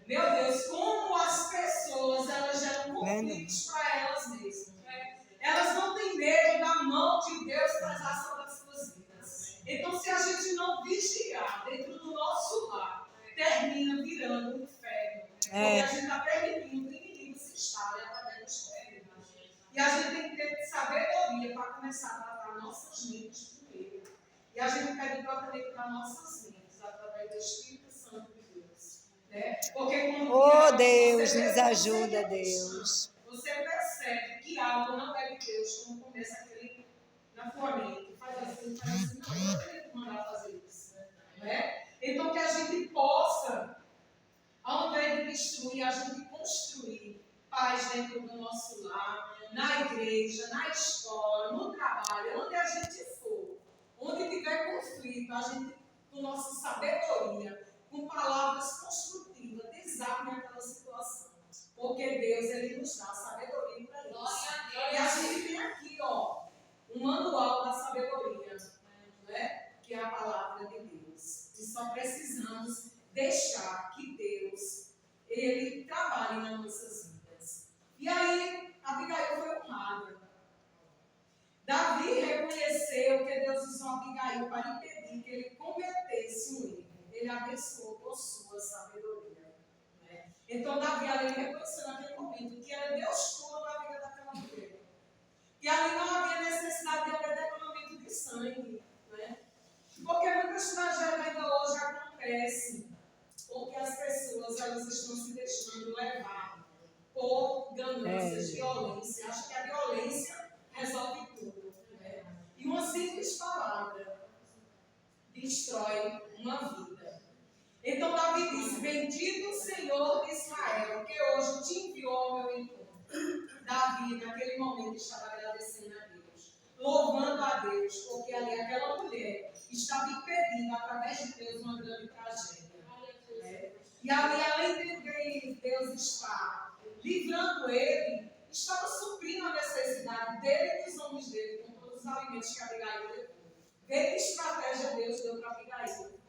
Meu Deus, como as pessoas, elas geram conflitos para elas mesmas. Elas não têm medo da mão de Deus trazer sobre as suas vidas. Então, se a gente não vigiar dentro do nosso lar, termina virando um inferno. Porque a gente está permitindo que o inimigo se instale através dos férias. E a gente tem que ter sabedoria para começar a tratar nossas mentes primeiro. E a gente pede para conectar nossas mentes através do Espírito Santo de Deus. Né? Porque quando Deus, nos ajuda, Deus. Você percebe que algo não é de Deus quando começa aquele na sua mente. Faz assim, não, eu tenho que mandar fazer isso. Né? Então que a gente possa, ao invés de destruir, a gente construir paz dentro do nosso lar, na igreja, na escola, no trabalho, onde a gente for, onde tiver conflito, a gente, com nossa sabedoria, com palavras construtivas, desarme aquela situação. Porque Deus, Ele nos dá sabedoria para isso. E a gente tem aqui, um manual da sabedoria, né? Que é a palavra de Deus. E só precisamos deixar que Deus, Ele trabalhe nas nossas vidas. E aí, Abigail foi honrada. Davi reconheceu que Deus usou Abigail para impedir que ele cometesse um erro. Ele abençoou por sua sabedoria. Né? Então, Davi, ali reconheceu naquele momento que era Deus todo na vida daquela mulher. Que ali não havia necessidade de haver derramamento de sangue. Né? Porque muitas tragédias ainda hoje acontecem. Porque as pessoas elas estão se deixando levar por ganâncias, violência. Acho que a violência resolve tudo. Né? E uma simples palavra destrói uma vida. Então Davi disse: bendito o Senhor de Israel, que hoje te enviou ao meu encontro. Davi, naquele momento, estava agradecendo a Deus, louvando a Deus, porque ali aquela mulher estava impedindo, através de Deus, uma grande tragédia. Né? E ali, além de Deus estar livrando ele, estava suprindo a necessidade dele e dos homens dele, com todos os alimentos que Abigail levou. Vê que estratégia Deus deu para Abigail.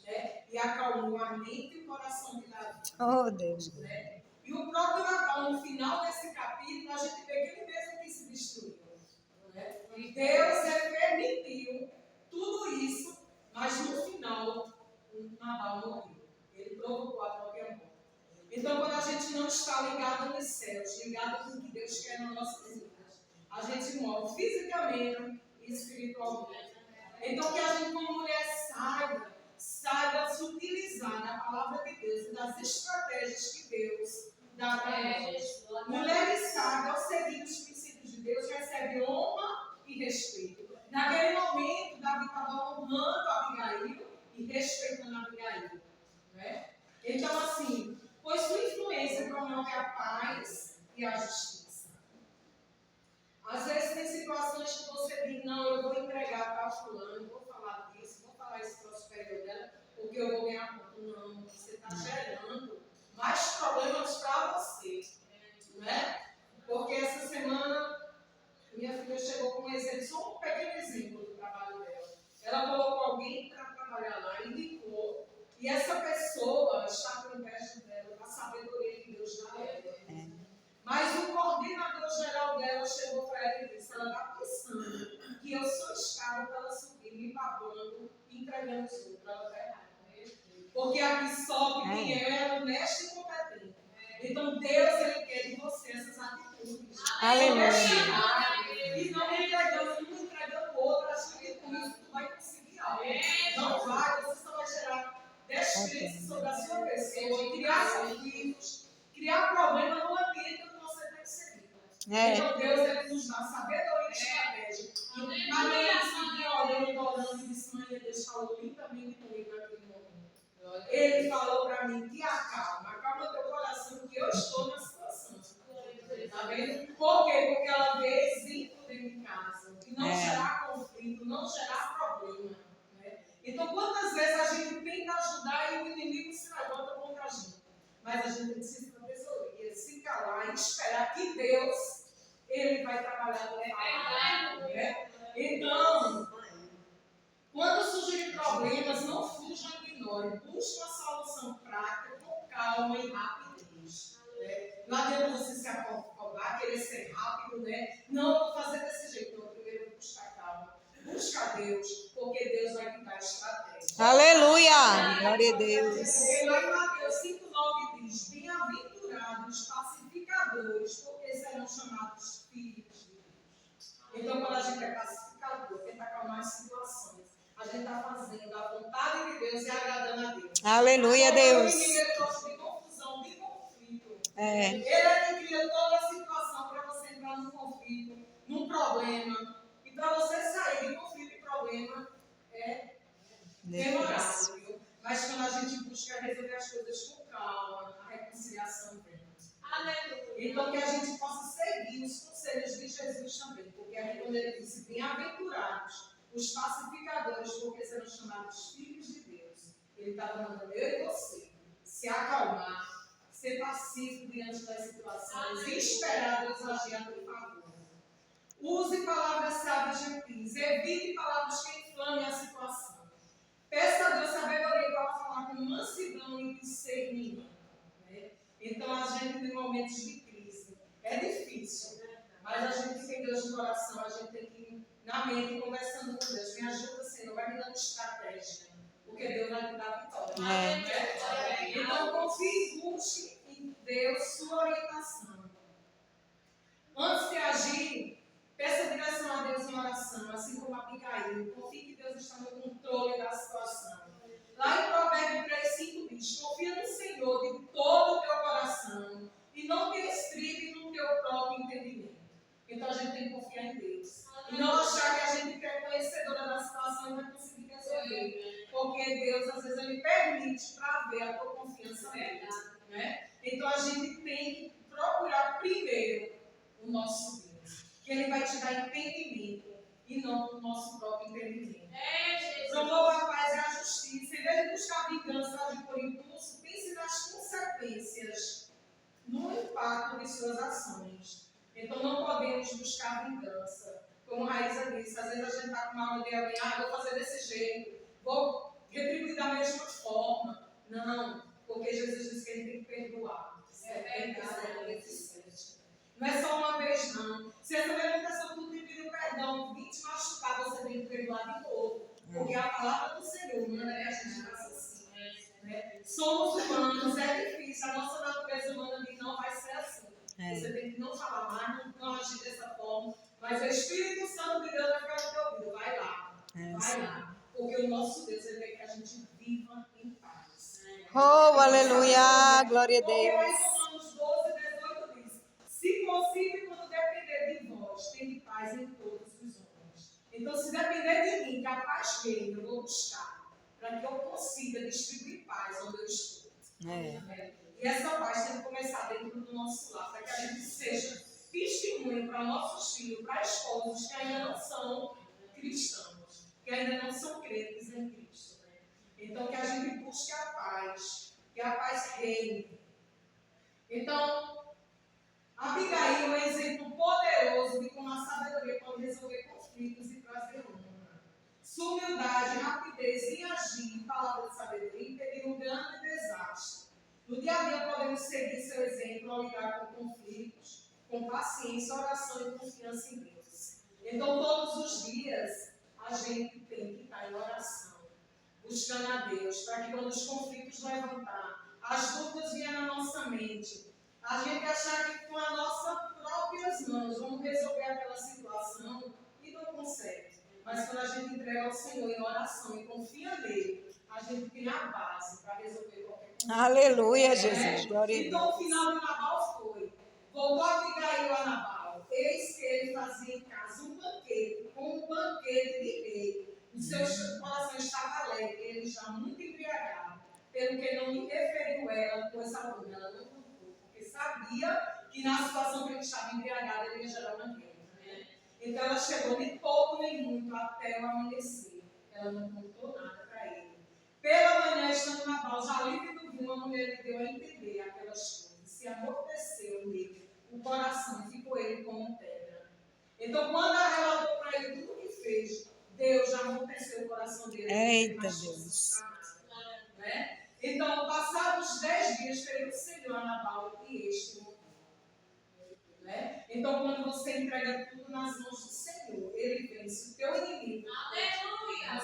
Né? E acalmou a mente e o coração de Davi. Oh, Deus. Né? E o próprio Nabal, no final desse capítulo, a gente vê que ele mesmo que se destruiu. Né? E Deus permitiu tudo isso, mas no final, o Nabal morreu. Ele provocou a própria morte. Então, quando a gente não está ligado nos céus, ligado com o que Deus quer nas nossas vidas, a gente morre fisicamente e espiritualmente. Então, que a gente, como mulher, saiba se utilizar da palavra de Deus e das estratégias que Deus dá para nós. Mulheres sábias, ao seguir os princípios de Deus, recebem honra e respeito. Naquele momento, Davi estava honrando Abigail e respeitando Abigail. Né? Então, assim, pois sua influência promove a paz e a justiça. Às vezes tem situações que você diz: não, eu vou entregar para fulano, vou falar disso, vou falar isso para o superior dela, porque eu vou ganhar ponto. Não, você está gerando mais problemas para você. Né? Porque essa semana, minha filha chegou com um exemplo, só um pequeno exemplo do trabalho dela. Ela colocou alguém para trabalhar lá, indicou, e essa pessoa está com inveja dela, da sabedoria que Deus dá a ela. Mas o coordenador geral dela chegou para ela e disse: ela está pensando que eu sou escrava para ela subir, me babando e entregando os outros. Ela está errada. Porque aqui sobe quem é honesto e competente. Então Deus, Ele quer de você essas atitudes. Aleluia. E não entregando outro, achando que com isso tu vai conseguir algo. Não vai, você só vai gerar descrença sobre a sua pessoa e criar conflitos, criar problemas no ambiente que você tem que seguir. Então Deus, Ele nos dá sabedoria e estratégia. E a minha filha olhando, orando e disse: mãe, Deus falou lindamente comigo naquele momento. Ele falou para mim: que acalma teu coração, que eu estou na situação. Está vendo? Por quê? Porque ela vê exemplo dentro de casa, que não gerar conflito, não gerar problema. Né? Então, quantas vezes a gente tenta ajudar e o inimigo se levanta contra a gente? Mas a gente precisa ter tesouraria, se calar e esperar que Deus, Ele vai trabalhar do lado. Né? Então, quando surgirem problemas, não fujam e ignorem. Busque uma solução prática, com calma. calma e rapidez. Né? Não adianta você se acalmar, querer ser rápido, né? Não, vou fazer desse jeito. Não, primeiro eu vou buscar calma. Busca Deus, porque Deus vai te dar estratégia. Aleluia! Glória a Deus. Porque lá em Mateus 5,9 diz: bem-aventurados os pacificadores, porque serão chamados filhos de Deus. Então, quando a gente é pacificador, tenta acalmar as situações, a gente está fazendo a vontade de Deus e agradando a Deus. Aleluia, Deus. O inimigo gosta de confusão, de conflito. É. Ele é que cria toda a situação para você entrar num conflito, num problema. E para você sair de conflito e problema é demorado, viu? Mas quando a gente busca resolver as coisas com calma, a reconciliação vem. Então que a gente possa seguir os conselhos de Jesus também. Porque aqui quando ele disse, bem-aventurados os pacificadores, porque serão chamados filhos de Deus. Ele estava mandando eu e você se acalmar, ser pacífico diante das situações e esperar Deus agir a teu favor. Use palavras sábias gentis, evite palavras que inflamem a situação. Peça a Deus sabedoria para falar com mansidão e discernimento. Né? Então, a gente tem momentos de crise. É difícil, mas a gente tem Deus no coração, a gente tem que ir na mente conversando com Deus. Me ajuda, Senhor, vai me dando estratégia, porque Deus vai me dar vitória. Né? Então, confie e busque em Deus sua orientação. Antes de agir, peça direção a Deus em oração, assim como Abigail. Confie que Deus está no controle da situação. Lá em Provérbios 3,5 diz: confia no Senhor de todo o teu coração e não te estribe no teu próprio entendimento. Então a gente tem que confiar em Deus. E não achar que a gente é conhecedora da situação e vai conseguir resolver. Porque Deus, às vezes, Ele permite para ver a tua confiança nele. Né? Então a gente tem que procurar primeiro o nosso Deus, que Ele vai te dar entendimento e não o nosso próprio entendimento. Promova a paz e a justiça. Em vez de buscar vingança, agir por impulso, pense nas consequências, no impacto de suas ações. Então não podemos buscar vingança. Como Raíssa disse, às vezes a gente está com uma de alguém, vou fazer desse jeito, vou retribuir da mesma forma. Não, porque Jesus disse que Ele tem que perdoar. Não é só uma vez, não. Se essa mesma pessoa tu te pediu perdão, 20 machucar, você tem que perdoar de novo. Porque a palavra do Senhor manda que a gente faça assim. Né? Somos humanos, é difícil. A nossa natureza humana diz não vai ser assim. Você tem que não falar mais, não agir dessa forma. Mas o Espírito Santo de Deus vai ficar no teu ouvido. Vai lá. Vai lá. Porque o nosso Deus ele quer que a gente viva em paz. Oh, aleluia. Glória a Deus. Romanos 12, 18 diz: se possível, quando depender de vós, tende paz em todos os homens. Então, se depender de mim, que a paz venha, eu vou buscar, para que eu consiga distribuir paz onde eu estou. E essa paz tem que começar dentro do nosso lar, para que a gente seja testemunho para nossos filhos, para esposos que ainda não são cristãos, que ainda não são crentes em Cristo. Né? Então, que a gente busque a paz, que a paz reine. Então, Abigail é um exemplo poderoso de como a sabedoria pode resolver conflitos e trazer honra. Sua humildade, rapidez em agir, palavra de sabedoria, impediram um grande desastre. No dia a dia podemos seguir seu exemplo ao lidar com conflitos, com paciência, oração e confiança em Deus. Então, todos os dias, a gente tem que estar em oração, buscando a Deus, para que quando os conflitos levantar, as dúvidas venham na nossa mente, a gente achar que com as nossas próprias mãos vamos resolver aquela situação e não consegue. Mas quando a gente entrega ao Senhor em oração e confia nele, a gente tem a base para resolver qualquer coisa. Aleluia, Jesus. Glória a Deus. Então o final de Nabal foi: voltou Abigail a Nabal. Eis que ele fazia em casa um banquete, com um banquete de rei. O seu coração estava alegre, ele já muito embriagado, pelo que não lhe referiu ela coisa alguma. Ela não contou, porque sabia que na situação que ele estava embriagado, ele ia gerar uma guerra. Né? Então ela chegou de pouco nem muito até o amanhecer. Ela não contou nada para ele. Pela manhã, estando Nabal já livre do vinho, a mulher lhe deu a entender aquelas coisas. Se amorteceu nele o coração, ficou ele como pedra. Então, quando ela relatou para ele tudo o que fez, Deus já amorteceu o coração dele. Eita Deus. Né? Então, passados 10 dias, feriu trabalho e este mundo. Né? Então, quando você entrega tudo nas mãos do Senhor, Ele vence o teu inimigo. Aleluia!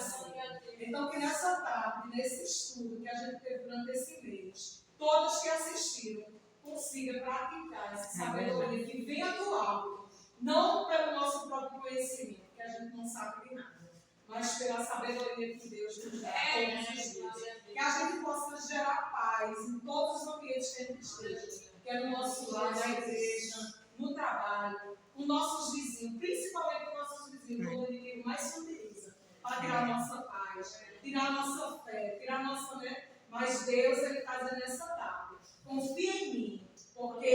Então, que nessa tarde, nesse estudo que a gente teve durante esse mês, todos que assistiram consigam praticar essa sabedoria que venha do alto, não pelo nosso próprio conhecimento, que a gente não sabe de nada, mas pela sabedoria que Deus nos dá todos os dias. Que a gente possa gerar paz em todos os ambientes que a gente esteja, que é no nosso lar, na igreja, no trabalho, com nossos vizinhos, principalmente com nossos vizinhos, quando o inimigo mais se utiliza para tirar a nossa paz, tirar a nossa fé, tirar a nossa. Né? Mas Deus, Ele está dizendo nessa tarde: confia em mim, porque